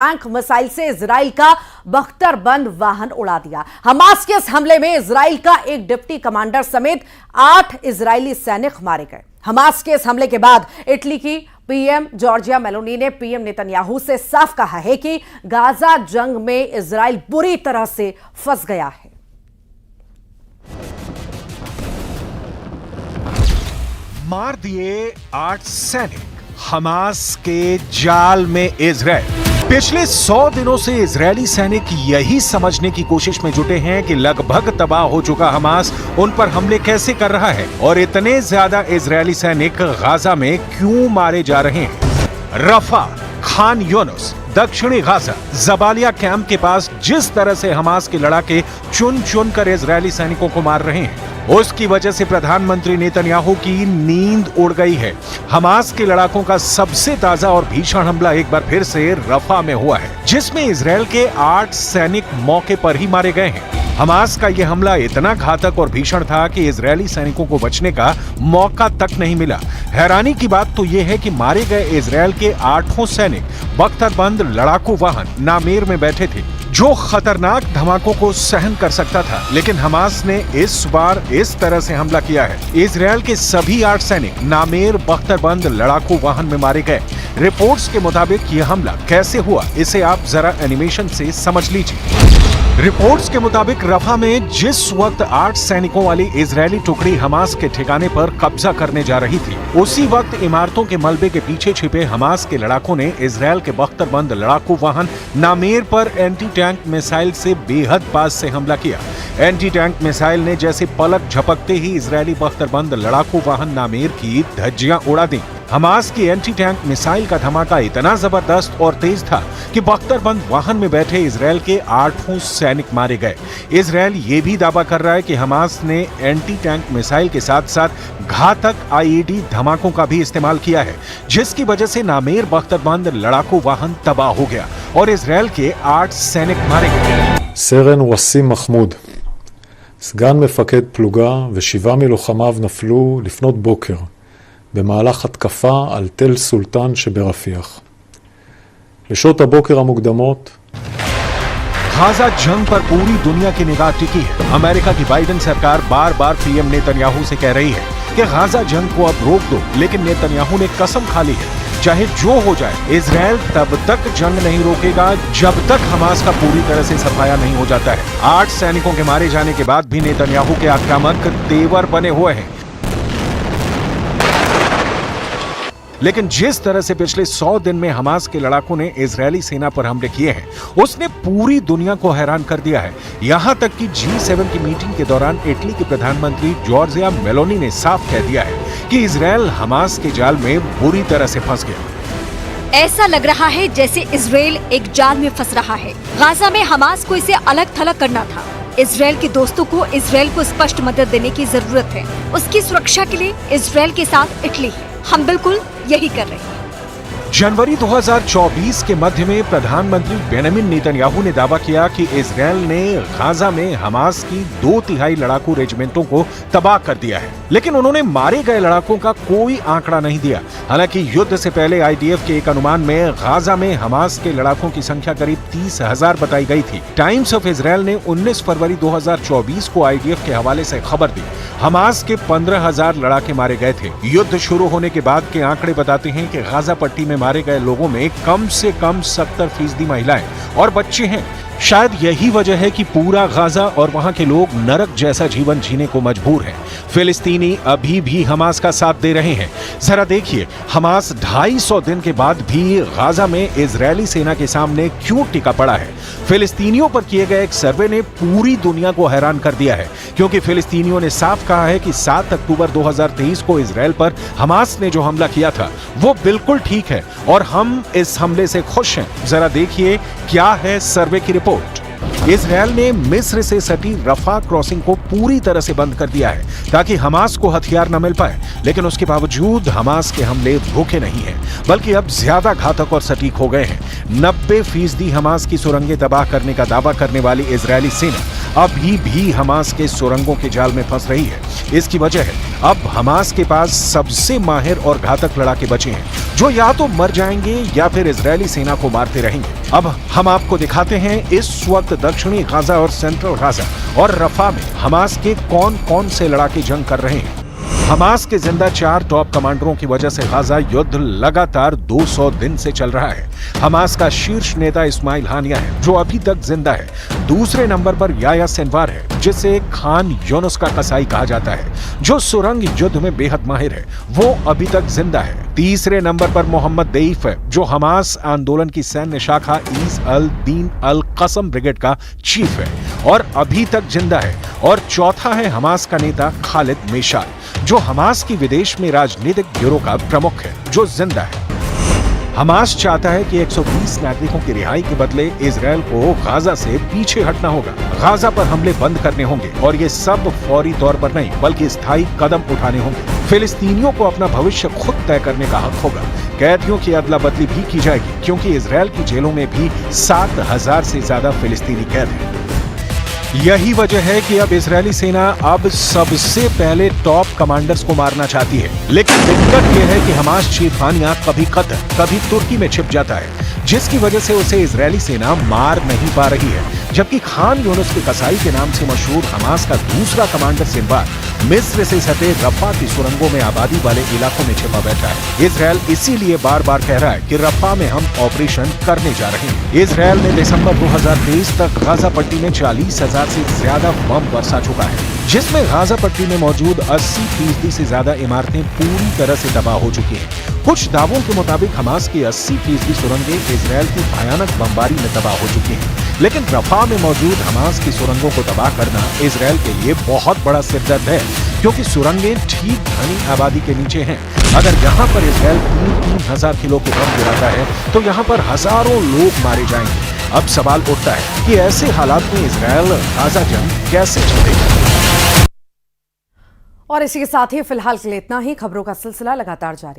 Tank missile से Israel का बख्तरबंद वाहन उड़ा दिया। हमास के इस हमले में इजराइल का एक डिप्टी कमांडर समेत 8 इजरायली सैनिक मारे गए। हमास के इस हमले के बाद इटली की पीएम जॉर्जिया मेलोनी ने पीएम नेतन्याहू से साफ कहा है कि गाजा जंग में इजराइल बुरी तरह से फंस गया है। मार दिए 8 सैनिक हमास के जाल में इजराइल। पिछले 100 दिनों से इजरायली सैनिक यही समझने की कोशिश में जुटे हैं कि लगभग तबाह हो चुका हमास उन पर हमले कैसे कर रहा है और इतने ज्यादा इजरायली सैनिक गाजा में क्यों मारे जा रहे हैं। रफा, खान यूनिस, दक्षिणी गाजा, जबालिया कैंप के पास जिस तरह से हमास के लड़ाके चुन चुन कर इजरायली सैनिकों को मार रहे हैं, उसकी वजह से प्रधानमंत्री नेतन्याहू की नींद उड़ गई है। हमास के लड़ाकों का सबसे ताजा और भीषण हमला एक बार फिर से रफा में हुआ है, जिसमें इजराइल के 8 सैनिक मौके पर ही मारे गए हैं। हमास का यह हमला इतना घातक और भीषण था कि इजरायली सैनिकों को बचने का मौका तक नहीं मिला। हैरानी की बात तो यह है कि मारे गए इजराइल के 8 सैनिक बख्तरबंद लड़ाकू वाहन नामेर में बैठे थे, जो खतरनाक धमाकों को सहन कर सकता था। लेकिन हमास ने इस बार इस तरह से हमला किया है। इजराइल के सभी 8 सैनिक नामेर बख्तरबंद लड़ाकू वाहन में मारे गए। रिपोर्ट्स के मुताबिक यह हमला कैसे हुआ, इसे आप जरा एनिमेशन से समझ लीजिए। रिपोर्ट्स के मुताबिक रफा में जिस वक्त 8 सैनिकों वाली इजरायली टुकड़ी हमास के ठिकाने पर कब्जा करने जा रही थी, उसी वक्त इमारतों के मलबे के पीछे छिपे हमास के लड़ाकों ने इजरायल के बख्तरबंद लड़ाकू वाहन नामेर पर एंटी टैंक मिसाइल से बेहद पास से हमला किया। एंटी टैंक मिसाइल ने जैसे पलक झपकते ही इजरायली बख्तरबंद लड़ाकू वाहन नामेर की धज्जियां उड़ा दी। हमास की एंटी टैंक मिसाइल का धमाका इतना जबरदस्त और तेज था कि बख्तरबंद वाहन में बैठे इजरायल के 8 सैनिक मारे गए। इजरायल ये भी दावा कर रहा है कि हमास ने एंटी टैंक मिसाइल के साथ साथ घातक आईईडी धमाकों का भी इस्तेमाल किया है, जिसकी वजह से नामेर बख्तरबंद लड़ाकू वाहन तबाह हो गया और इजरायल के 8 सैनिक मारे गए। סרן ווסים מחמוד, סגן מפקד פלוגה ו7 מלוחמיו נפלו לפנות בוקר במהלך התקפה על תל סולטן שברפיח. לשעות הבוקר המוקדמות गाजा जंग पर पूरी दुनिया की निगाह टिकी है। अमेरिका की बाइडेन सरकार बार बार पीएम नेतन्याहू से कह रही है कि गाजा जंग को अब रोक दो, लेकिन नेतन्याहू ने कसम खा ली है चाहे जो हो जाए इजरायल तब तक जंग नहीं रोकेगा जब तक हमास का पूरी तरह से सफाया नहीं हो जाता है। 8 सैनिकों के मारे जाने के बाद भी नेतन्याहू के आक्रामक तेवर बने हुए हैं। लेकिन जिस तरह से पिछले 100 दिन में हमास के लड़ाकों ने इजरायली सेना पर हमले किए हैं, उसने पूरी दुनिया को हैरान कर दिया है। यहां तक कि G7 की मीटिंग के दौरान इटली के प्रधानमंत्री जॉर्जिया मेलोनी ने साफ कह दिया है कि इजरायल हमास के जाल में बुरी तरह से फंस गया। ऐसा लग रहा है जैसे इजरायल एक जाल में फंस रहा है। गाजा में हमास को इसे अलग थलग करना था। इजरायल के दोस्तों को इजरायल को स्पष्ट मदद देने की जरूरत है। उसकी सुरक्षा के लिए इजरायल के साथ इटली है। हम बिल्कुल यही कर रहे हैं। जनवरी 2024 के मध्य में प्रधानमंत्री बेंजामिन नेतन्याहू ने दावा किया कि इजरायल ने गाजा में हमास की 2/3 लड़ाकू रेजिमेंटों को तबाह कर दिया है, लेकिन उन्होंने मारे गए लड़ाकों का कोई आंकड़ा नहीं दिया। हालांकि युद्ध से पहले आईडीएफ के एक अनुमान में गाजा में हमास के लड़ाकों की संख्या करीब 30,000 बताई गई थी। टाइम्स ऑफ इजरायल ने 19 फरवरी 2024 को आईडीएफ के हवाले से खबर दी हमास के 15,000 लड़ाके मारे गए थे। युद्ध शुरू होने के बाद के आंकड़े बताते हैं कि गाजा पट्टी में मारे गए लोगों में कम से कम 70% महिलाएं और बच्चे हैं। शायद यही वजह है कि पूरा गाजा और वहां के लोग नरक जैसा जीवन जीने को मजबूर हैं। फिलिस्तीनी अभी भी हमास का साथ दे रहे हैं। जरा देखिए, हमास 250 दिन के बाद भी गाजा में इजरायली सेना के सामने क्यों टिका पड़ा है। फिलिस्तीनियों पर किए गए एक सर्वे ने पूरी दुनिया को हैरान कर दिया है, क्योंकि फिलिस्तीनियों ने साफ कहा है कि 7 अक्टूबर 2023 को इजरायल पर हमास ने जो हमला किया था वो बिल्कुल ठीक है और हम इस हमले से खुश हैं। जरा देखिए क्या है सर्वे की रिपोर्ट। इजरायल ने मिस्र से सटी रफा क्रॉसिंग को पूरी तरह से बंद कर दिया है ताकि हमास को हथियार न मिल पाए, लेकिन उसके बावजूद हमास के हमले रुके नहीं हैं, बल्कि अब ज्यादा घातक और सटीक हो गए हैं। 90% हमास की सुरंगें तबाह करने का दावा करने वाली इजरायली सेना अभी भी हमास के सुरंगों के जाल में फंस रही है। इसकी वजह है अब हमास के पास सबसे माहिर और घातक लड़ाके बचे हैं, जो या तो मर जाएंगे या फिर इजरायली सेना को मारते रहेंगे। अब हम आपको दिखाते हैं इस वक्त दक्षिणी गाजा और सेंट्रल गाजा और रफा में हमास के कौन कौन से लड़ाके जंग कर रहे हैं। हमास के जिंदा 4 टॉप कमांडरों की वजह से गाजा युद्ध लगातार 200 दिन से चल रहा है। हमास का शीर्ष नेता इस्माइल हानिया है, जो अभी तक जिंदा है। दूसरे नंबर पर याया सिनवार है, जिसे खान यूनुस का कसाई कहा जाता है, जो सुरंग युद्ध में बेहद माहिर है, वो अभी तक जिंदा है। तीसरे नंबर पर मोहम्मद देईफ है, जो हमास आंदोलन की सैन्य शाखा ईज अल दीन अल कसम ब्रिगेड का चीफ है और अभी तक जिंदा है। और चौथा है हमास का नेता खालिद मेशाल, जो हमास की विदेश में राजनीतिक ब्यूरो का प्रमुख है, जो जिंदा है। हमास चाहता है कि 120 नागरिकों की रिहाई के बदले इजरायल को गाजा से पीछे हटना होगा। गाजा पर हमले बंद करने होंगे और ये सब फौरी तौर पर नहीं बल्कि स्थायी कदम उठाने होंगे। फिलिस्तीनियों को अपना भविष्य खुद तय करने का हक होगा। कैदियों की अदला बदली भी की जाएगी, क्योंकि इजरायल की जेलों में भी 7000 से ज्यादा फिलिस्तीनी कैद हैं। यही वजह है कि अब इजरायली सेना अब सबसे पहले टॉप कमांडर्स को मारना चाहती है। लेकिन दिक्कत यह है कि हमास चीफ हानिया कभी कतर कभी तुर्की में छिप जाता है, जिसकी वजह से उसे इजरायली सेना मार नहीं पा रही है। जबकि खान यूनुस के कसाई के नाम से मशहूर हमास का दूसरा कमांडर सिनवार मिस्र से सटे रफा की सुरंगों में आबादी वाले इलाकों में छिपा बैठा है। इजरायल इसीलिए बार बार कह रहा है कि रफा में हम ऑपरेशन करने जा रहे हैं। इजरायल ने दिसंबर 2023 तक गाजा पट्टी में 40,000 से ज्यादा बम बरसा चुका है, जिसमें गाजा पट्टी में मौजूद 80% से ज्यादा इमारतें पूरी तरह से तबाह हो चुकी हैं। कुछ दावों के मुताबिक हमास की 80% सुरंगें इजरायल की भयानक बमबारी में तबाह हो चुकी हैं। लेकिन रफा में मौजूद हमास की सुरंगों को तबाह करना इजरायल के लिए बहुत बड़ा सिरदर्द है, क्योंकि सुरंगें ठीक घनी आबादी के नीचे हैं। अगर यहाँ पर इजरायल 3,000 किलो के बम गिराता है तो यहाँ पर हजारों लोग मारे जाएंगे। अब सवाल उठता है कि ऐसे हालात में इजरायल गाजा जंग कैसे जीतेगा। और इसी के साथ ही फिलहाल के लिए इतना ही। खबरों का सिलसिला लगातार जारी।